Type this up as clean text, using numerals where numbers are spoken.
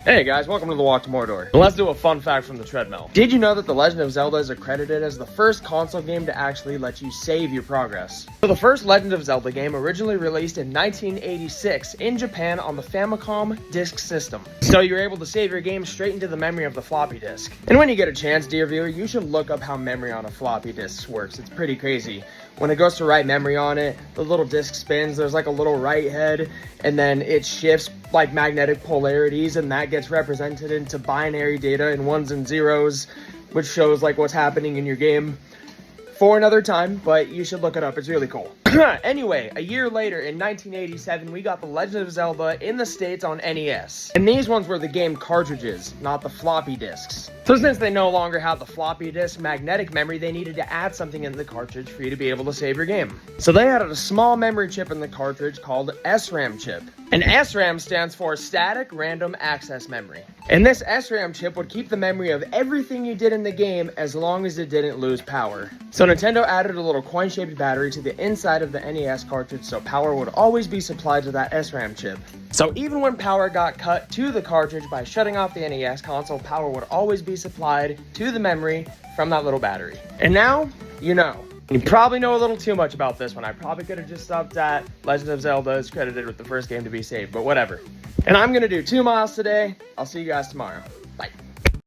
Hey guys, welcome to the Walk to Mordor. And let's do a fun fact from the treadmill. Did you know that The Legend of Zelda is accredited as the first console game to actually let you save your progress? So the first Legend of Zelda game originally released in 1986 in Japan on the Famicom disk system. So you're able to save your game straight into the memory of the floppy disk. And when you get a chance, dear viewer, you should look up how memory on a floppy disk works. It's pretty crazy. When it goes to write memory on it, the little disk spins, there's like a little write head, and then it shifts like magnetic polarities, and that gets represented into binary data in ones and zeros, which shows like what's happening in your game for another time, but you should look it up. It's really cool. Anyway, a year later in 1987, we got The Legend of Zelda in the States on NES. And these ones were the game cartridges, not the floppy disks. So since they no longer have the floppy disk magnetic memory, they needed to add something in the cartridge for you to be able to save your game. So they added a small memory chip in the cartridge called SRAM chip. And SRAM stands for Static Random Access Memory. And this SRAM chip would keep the memory of everything you did in the game as long as it didn't lose power. So Nintendo added a little coin-shaped battery to the inside of the NES cartridge so power would always be supplied to that SRAM chip. So even when power got cut to the cartridge by shutting off the NES console, power would always be supplied to the memory from that little battery. And now, you know. You probably know a little too much about this one. I probably could have just stopped at Legend of Zelda is credited with the first game to be saved, but whatever. And I'm going to do 2 miles today. I'll see you guys tomorrow.